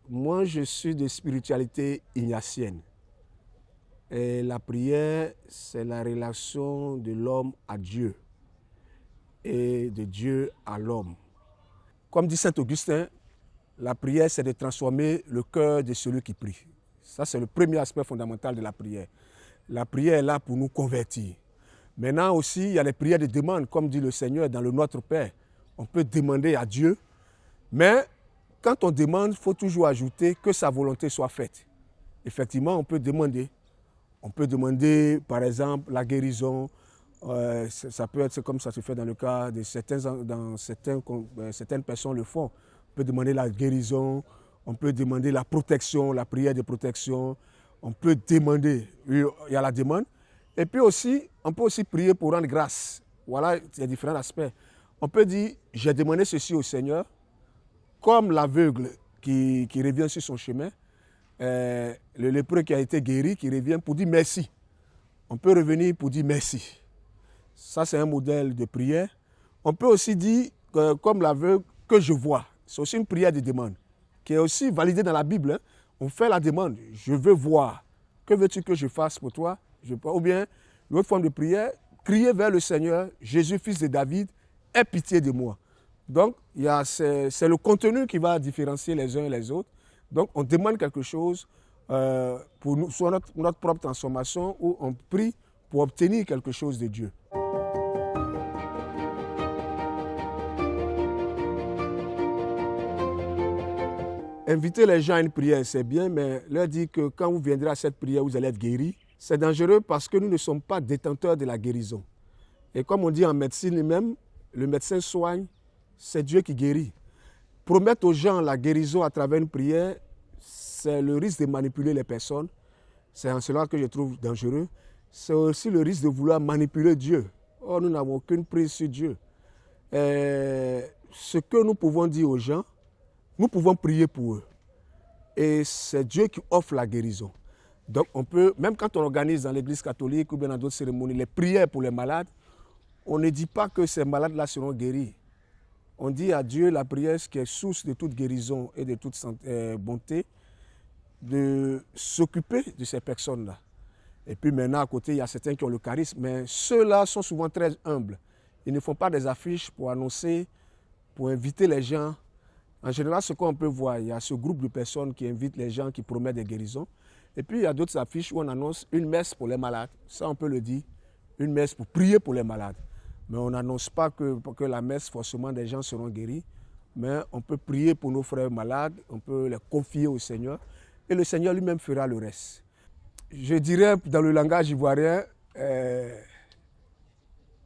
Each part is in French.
moi, je suis de spiritualité ignatienne. Et la prière, c'est la relation de l'homme à Dieu et de Dieu à l'homme. Comme dit saint Augustin, la prière, c'est de transformer le cœur de celui qui prie. Ça, c'est le premier aspect fondamental de la prière. La prière est là pour nous convertir. Maintenant aussi, il y a les prières de demande, comme dit le Seigneur dans le Notre Père. On peut demander à Dieu, mais quand on demande, il faut toujours ajouter que sa volonté soit faite. Effectivement, on peut demander. On peut demander, par exemple, la guérison. Ça peut être comme ça se fait dans le cas de certaines personnes le font. On peut demander la guérison, on peut demander la protection, la prière de protection. On peut demander, il y a la demande. Et puis aussi, on peut aussi prier pour rendre grâce. Voilà, il y a différents aspects. On peut dire, j'ai demandé ceci au Seigneur, comme l'aveugle qui revient sur son chemin, le lépreux qui a été guéri, qui revient pour dire merci. On peut revenir pour dire merci. Ça, c'est un modèle de prière. On peut aussi dire, comme l'aveugle, que je vois. C'est aussi une prière de demande, qui est aussi validée dans la Bible. Hein. On fait la demande, je veux voir. Que veux-tu que je fasse pour toi? Ou bien, l'autre forme de prière, crier vers le Seigneur, Jésus, fils de David, aie pitié de moi. Donc, c'est le contenu qui va différencier les uns et les autres. Donc, on demande quelque chose pour nous, soit notre propre transformation, ou on prie pour obtenir quelque chose de Dieu. Inviter les gens à une prière, c'est bien, mais leur dire que quand vous viendrez à cette prière, vous allez être guéris, c'est dangereux parce que nous ne sommes pas détenteurs de la guérison. Et comme on dit en médecine même, le médecin soigne, c'est Dieu qui guérit. Promettre aux gens la guérison à travers une prière, c'est le risque de manipuler les personnes. C'est en cela que je trouve dangereux. C'est aussi le risque de vouloir manipuler Dieu. Or, nous n'avons aucune prise sur Dieu. Ce que nous pouvons dire aux gens, nous pouvons prier pour eux. Et c'est Dieu qui offre la guérison. Donc, on peut, même quand on organise dans l'église catholique ou bien dans d'autres cérémonies, les prières pour les malades, on ne dit pas que ces malades-là seront guéris. On dit à Dieu la prière qui est source de toute guérison et de toute bonté, de s'occuper de ces personnes-là. Et puis maintenant, à côté, il y a certains qui ont le charisme, mais ceux-là sont souvent très humbles. Ils ne font pas des affiches pour annoncer, pour inviter les gens. En général, ce qu'on peut voir, il y a ce groupe de personnes qui invitent les gens, qui promettent des guérisons. Et puis, il y a d'autres affiches où on annonce une messe pour les malades. Ça, on peut le dire. Une messe pour prier pour les malades. Mais on n'annonce pas que la messe, forcément, des gens seront guéris. Mais on peut prier pour nos frères malades, on peut les confier au Seigneur. Et le Seigneur lui-même fera le reste. Je dirais, dans le langage ivoirien,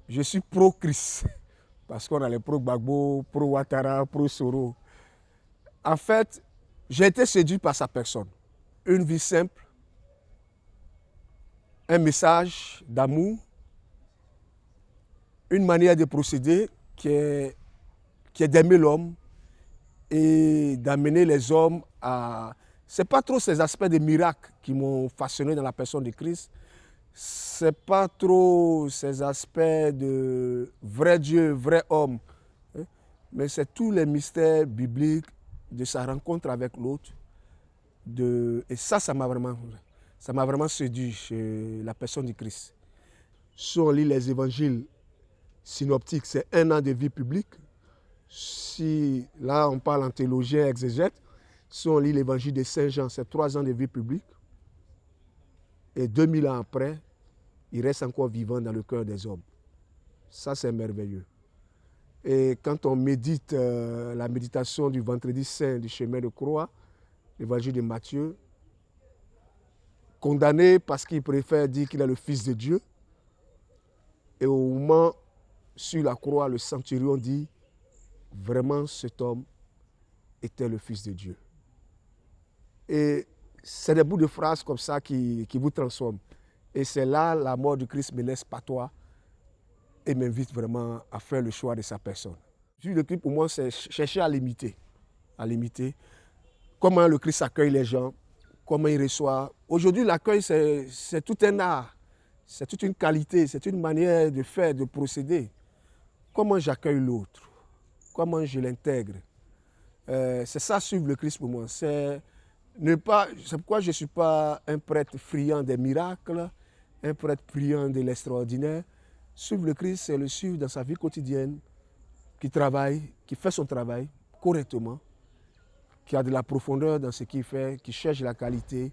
je suis pro-Christ. Parce qu'on a les pro-Gbagbo, pro-Ouattara, pro-Soro. En fait, j'ai été séduit par sa personne. Une vie simple, un message d'amour, une manière de procéder qui est d'aimer l'homme et d'amener les hommes à... Ce n'est pas trop ces aspects de miracle qui m'ont façonné dans la personne de Christ. Ce n'est pas trop ces aspects de vrai Dieu, vrai homme. Mais c'est tous les mystères bibliques de sa rencontre avec l'autre. Et ça m'a vraiment séduit chez la personne de Christ. Si on lit les évangiles synoptiques, c'est 1 an de vie publique. Si là on parle en théologien exégète, si on lit l'évangile de Saint Jean, c'est 3 ans de vie publique. Et 2000 ans après, il reste encore vivant dans le cœur des hommes. Ça, c'est merveilleux. Et quand on médite la méditation du vendredi saint du chemin de croix, l'évangile de Matthieu, condamné parce qu'il préfère dire qu'il est le Fils de Dieu, et au moment sur la croix, le centurion dit, vraiment cet homme était le Fils de Dieu. Et c'est des bouts de phrases comme ça qui vous transforment. Et c'est là la mort du Christ me laisse patois et m'invite vraiment à faire le choix de sa personne. Le Christ, pour moi, c'est chercher à l'imiter. Comment le Christ accueille les gens, comment il reçoit. Aujourd'hui, l'accueil, c'est tout un art, c'est toute une qualité, c'est une manière de faire, de procéder. Comment j'accueille l'autre, comment je l'intègre. C'est ça, suivre le Christ pour moi. C'est C'est pourquoi je ne suis pas un prêtre friand des miracles, un prêtre friand de l'extraordinaire. Suivre le Christ, c'est le suivre dans sa vie quotidienne, qui travaille, qui fait son travail correctement, qui a de la profondeur dans ce qu'il fait, qui cherche la qualité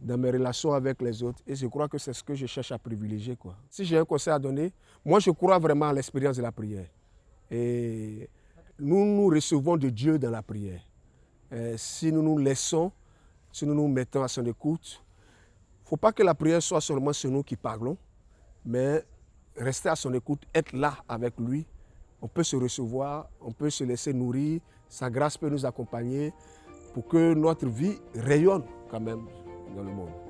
dans mes relations avec les autres. Et je crois que c'est ce que je cherche à privilégier, quoi. Si j'ai un conseil à donner, moi je crois vraiment à l'expérience de la prière. Et nous recevons de Dieu dans la prière. Et si nous nous laissons, si nous nous mettons à son écoute, il ne faut pas que la prière soit seulement sur nous qui parlons, mais rester à son écoute, être là avec lui. On peut se recevoir, on peut se laisser nourrir, sa grâce peut nous accompagner pour que notre vie rayonne quand même dans le monde.